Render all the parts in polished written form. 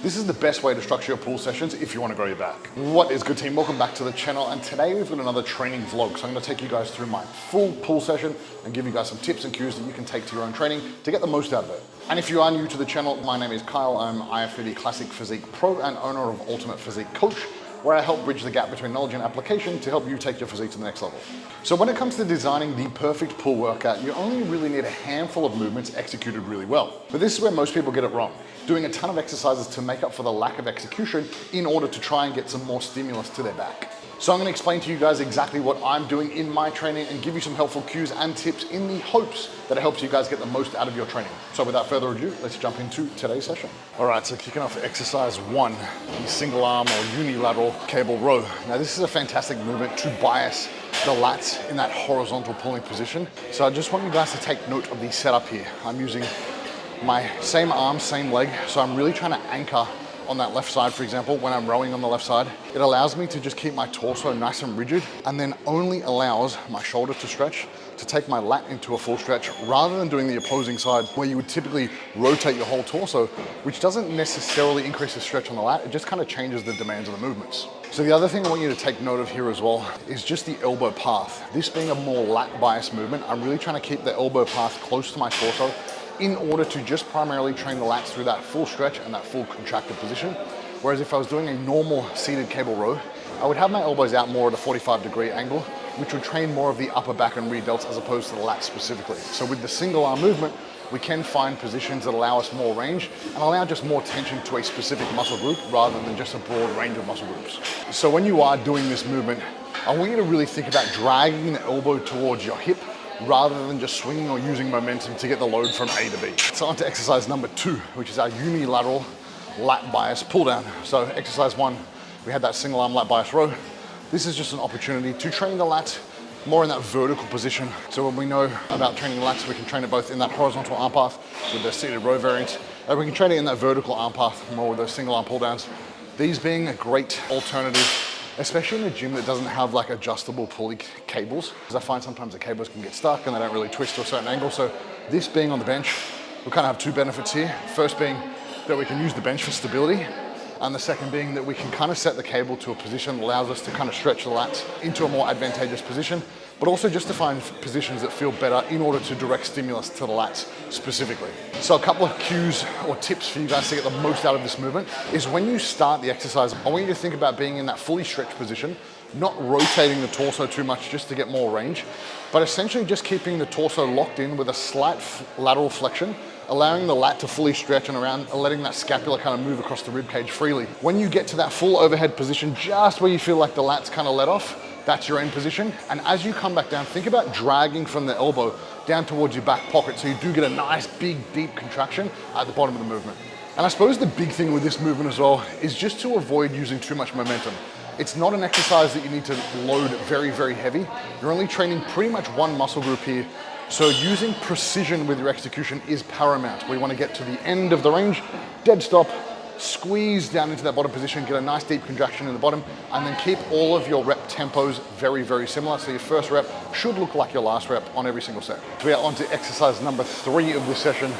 This is the best way to structure your pull sessions if you want to grow your back. What is good, team? Welcome back to the channel, and today we've got another training vlog. So I'm going to take you guys through my full pull session and give you guys some tips and cues that you can take to your own training to get the most out of it. And if you are new to the channel, my name is Kyle. I'm IFBB Classic Physique Pro and owner of Ultimate Physique Coach, where I help bridge the gap between knowledge and application to help you take your physique to the next level. So when it comes to designing the perfect pull workout, you only really need a handful of movements executed really well. But this is where most people get it wrong, doing a ton of exercises to make up for the lack of execution in order to try and get some more stimulus to their back. So I'm gonna explain to you guys exactly what I'm doing in my training and give you some helpful cues and tips in the hopes that it helps you guys get the most out of your training. So without further ado, let's jump into today's session. All right, so kicking off exercise 1, the single arm or unilateral cable row. Now this is a fantastic movement to bias the lats in that horizontal pulling position. So I just want you guys to take note of the setup here. I'm using my same arm, same leg. So I'm really trying to anchor on that left side, for example, when I'm rowing on the left side. It allows me to just keep my torso nice and rigid, and then only allows my shoulder to stretch, to take my lat into a full stretch, rather than doing the opposing side where you would typically rotate your whole torso, which doesn't necessarily increase the stretch on the lat, it just kind of changes the demands of the movements. So the other thing I want you to take note of here as well is just the elbow path. This being a more lat bias movement, I'm really trying to keep the elbow path close to my torso in order to just primarily train the lats through that full stretch and that full contracted position. Whereas if I was doing a normal seated cable row, I would have my elbows out more at a 45-degree angle, which would train more of the upper back and rear delts as opposed to the lats specifically. So with the single arm movement, we can find positions that allow us more range and allow just more tension to a specific muscle group rather than just a broad range of muscle groups. So when you are doing this movement, I want you to really think about dragging the elbow towards your hip rather than just swinging or using momentum to get the load from A to B. So on to exercise number 2, which is our unilateral lat bias pull down. So exercise 1, we had that single arm lat bias row. This is just an opportunity to train the lats more in that vertical position. So when we know about training lats, we can train it both in that horizontal arm path with the seated row variant, and we can train it in that vertical arm path more with those single arm pull downs. These being a great alternative, especially in a gym that doesn't have like adjustable pulley cables, because I find sometimes the cables can get stuck and they don't really twist to a certain angle. So this being on the bench, we kind of have two benefits here. First being that we can use the bench for stability, and the second being that we can kind of set the cable to a position that allows us to kind of stretch the lats into a more advantageous position, but also just to find positions that feel better in order to direct stimulus to the lats specifically. So a couple of cues or tips for you guys to get the most out of this movement is when you start the exercise, I want you to think about being in that fully stretched position, not rotating the torso too much just to get more range, but essentially just keeping the torso locked in with a slight lateral flexion, allowing the lat to fully stretch and around, letting that scapula kind of move across the rib cage freely. When you get to that full overhead position, just where you feel like the lat's kind of let off, that's your end position. And as you come back down, think about dragging from the elbow down towards your back pocket so you do get a nice, big, deep contraction at the bottom of the movement. And I suppose the big thing with this movement as well is just to avoid using too much momentum. It's not an exercise that you need to load very, very heavy. You're only training pretty much one muscle group here. So using precision with your execution is paramount. We want to get to the end of the range, dead stop, squeeze down into that bottom position, get a nice deep contraction in the bottom, and then keep all of your rep tempos very, very similar. So your first rep should look like your last rep on every single set. So we are on to exercise number 3 of this session,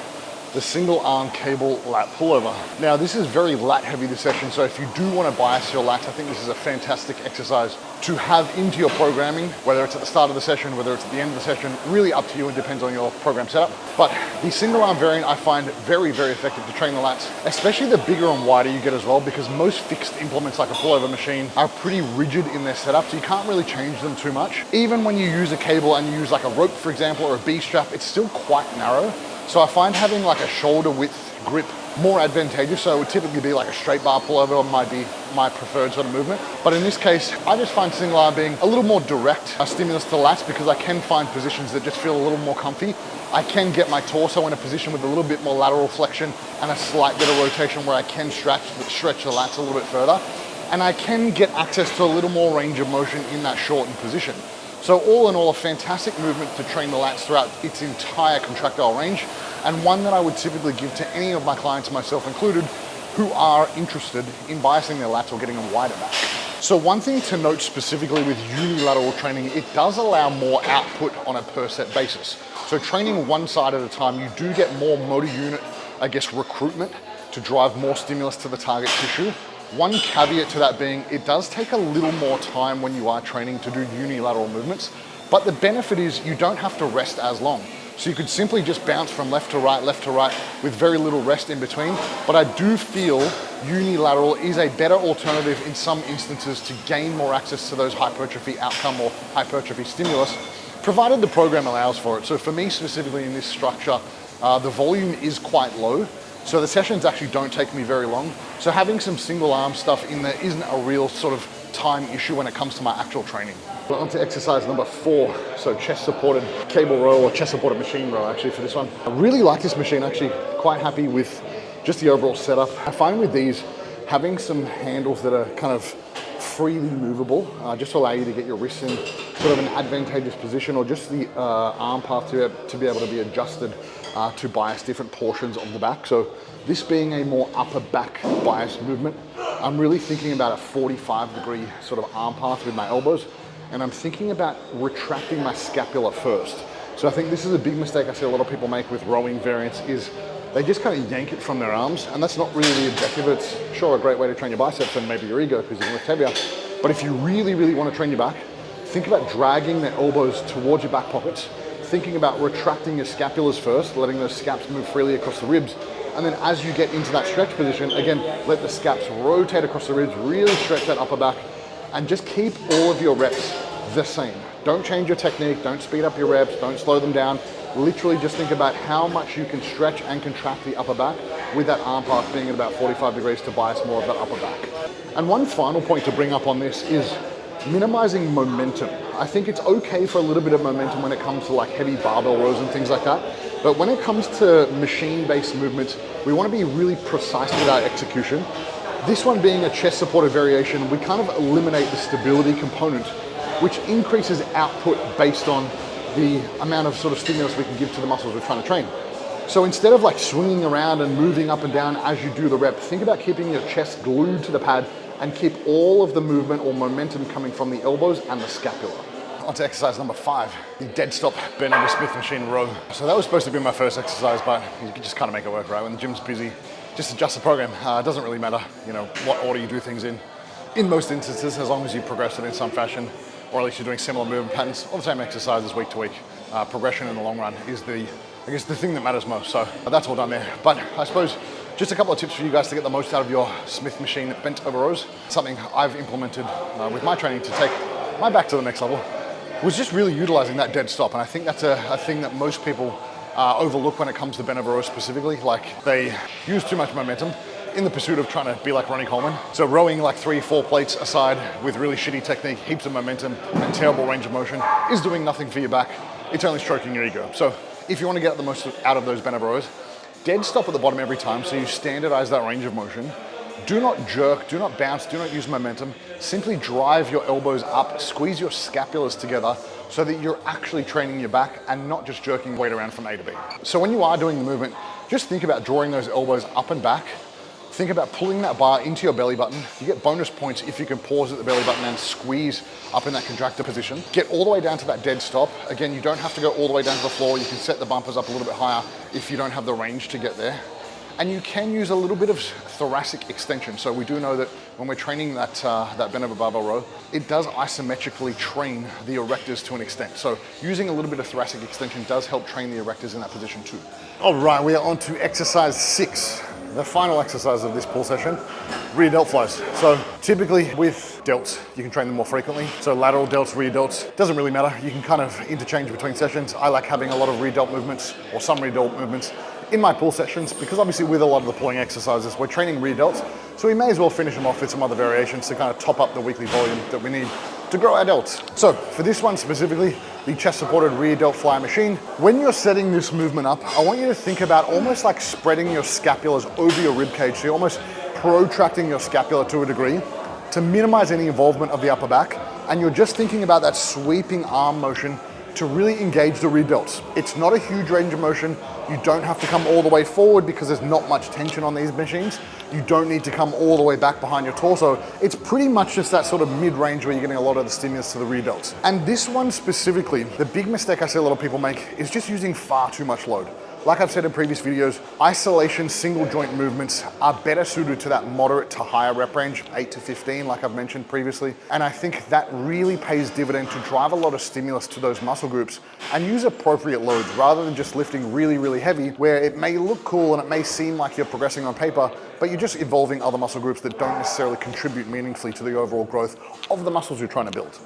the single arm cable lat pullover. Now this is very lat heavy this session, so if you do want to bias your lats, I think this is a fantastic exercise to have into your programming, whether it's at the start of the session, whether it's at the end of the session, really up to you, it depends on your program setup. But the single arm variant I find very, very effective to train the lats, especially the bigger and wider you get as well, because most fixed implements like a pullover machine are pretty rigid in their setup, so you can't really change them too much. Even when you use a cable and you use like a rope, for example, or a B strap, it's still quite narrow. So I find having like a shoulder width grip more advantageous. So it would typically be like a straight bar pullover might be my preferred sort of movement. But in this case, I just find single arm being a little more direct stimulus to the lats because I can find positions that just feel a little more comfy. I can get my torso in a position with a little bit more lateral flexion and a slight bit of rotation where I can stretch the lats a little bit further. And I can get access to a little more range of motion in that shortened position. So all in all, a fantastic movement to train the lats throughout its entire contractile range, and one that I would typically give to any of my clients, myself included, who are interested in biasing their lats or getting a wider back. So one thing to note specifically with unilateral training, it does allow more output on a per set basis. So training one side at a time, you do get more motor unit, I guess, recruitment to drive more stimulus to the target tissue. One caveat to that being, it does take a little more time when you are training to do unilateral movements, but the benefit is you don't have to rest as long. So you could simply just bounce from left to right with very little rest in between. But I do feel unilateral is a better alternative in some instances to gain more access to those hypertrophy outcome or hypertrophy stimulus, provided the program allows for it. So for me specifically in this structure, the volume is quite low. So the sessions actually don't take me very long. So having some single arm stuff in there isn't a real sort of time issue when it comes to my actual training. We're on to exercise number 4. So chest supported cable row, or chest supported machine row actually for this one. I really like this machine, actually quite happy with just the overall setup. I find with these, having some handles that are kind of freely movable, just to allow you to get your wrists in sort of an advantageous position, or just the arm path to be able to be adjusted to bias different portions of the back. So this being a more upper back bias movement, I'm really thinking about a 45-degree sort of arm path with my elbows, and I'm thinking about retracting my scapula first. So I think this is a big mistake I see a lot of people make with rowing variants, is they just kind of yank it from their arms, and that's not really the objective. It's sure a great way to train your biceps and maybe your ego because you can lift heavier, but if you really, really want to train your back, think about dragging the elbows towards your back pockets, thinking about retracting your scapulas first, letting those scaps move freely across the ribs. And then as you get into that stretch position, again, let the scaps rotate across the ribs, really stretch that upper back, and just keep all of your reps the same. Don't change your technique, don't speed up your reps, don't slow them down. Literally just think about how much you can stretch and contract the upper back, with that arm path being at about 45 degrees to bias more of that upper back. And one final point to bring up on this is minimizing momentum. I think it's okay for a little bit of momentum when it comes to like heavy barbell rows and things like that. But when it comes to machine-based movements, we want to be really precise with our execution. This one being a chest supported variation, we kind of eliminate the stability component, which increases output based on the amount of sort of stimulus we can give to the muscles we're trying to train. So instead of like swinging around and moving up and down as you do the rep, think about keeping your chest glued to the pad and keep all of the movement or momentum coming from the elbows and the scapula. On to exercise number 5, the dead stop bent over Smith machine row. So that was supposed to be my first exercise, but you can just kind of make it work, right? When the gym's busy, just adjust the program. It doesn't really matter, you know, what order you do things in most instances, as long as you progress it in some fashion, or at least you're doing similar movement patterns, or the same exercises week to week. Progression in the long run is the thing that matters most. So that's all done there. But I suppose just a couple of tips for you guys to get the most out of your Smith machine bent over rows. Something I've implemented with my training to take my back to the next level was just really utilizing that dead stop. And I think that's a thing that most people overlook when it comes to bent over rows specifically. Like, they use too much momentum in the pursuit of trying to be like Ronnie Coleman. So rowing like 3-4 plates aside with really shitty technique, heaps of momentum and terrible range of motion is doing nothing for your back. It's only stroking your ego. So if you want to get the most out of those bent over rows, dead stop at the bottom every time, so you standardize that range of motion. Do not jerk, do not bounce, do not use momentum. Simply drive your elbows up, squeeze your scapulas together so that you're actually training your back and not just jerking weight around from A to B. So when you are doing the movement, just think about drawing those elbows up and back. Think about pulling that bar into your belly button. You get bonus points if you can pause at the belly button and squeeze up in that contractor position. Get all the way down to that dead stop. Again, you don't have to go all the way down to the floor. You can set the bumpers up a little bit higher if you don't have the range to get there. And you can use a little bit of thoracic extension. So we do know that when we're training that bent over barbell row, it does isometrically train the erectors to an extent. So using a little bit of thoracic extension does help train the erectors in that position too. All right, we are on to exercise 6. The final exercise of this pull session, rear delt flies. So typically with delts, you can train them more frequently. So lateral delts, rear delts, doesn't really matter. You can kind of interchange between sessions. I like having a lot of rear delt movements or some rear delt movements in my pull sessions, because obviously with a lot of the pulling exercises, we're training rear delts. So we may as well finish them off with some other variations to kind of top up the weekly volume that we need to grow our delts. So for this one specifically, the chest supported rear delt fly machine, when you're setting this movement up, I want you to think about almost like spreading your scapulas over your rib cage. So you're almost protracting your scapula to a degree to minimize any involvement of the upper back. And you're just thinking about that sweeping arm motion to really engage the rear delts. It's not a huge range of motion. You don't have to come all the way forward because there's not much tension on these machines. You don't need to come all the way back behind your torso. It's pretty much just that sort of mid-range where you're getting a lot of the stimulus to the rear delts. And this one specifically, the big mistake I see a lot of people make is just using far too much load. Like I've said in previous videos, isolation single joint movements are better suited to that moderate to higher rep range, 8 to 15, like I've mentioned previously. And I think that really pays dividend to drive a lot of stimulus to those muscle groups and use appropriate loads rather than just lifting really, really heavy, where it may look cool and it may seem like you're progressing on paper, but you're just involving other muscle groups that don't necessarily contribute meaningfully to the overall growth of the muscles you're trying to build.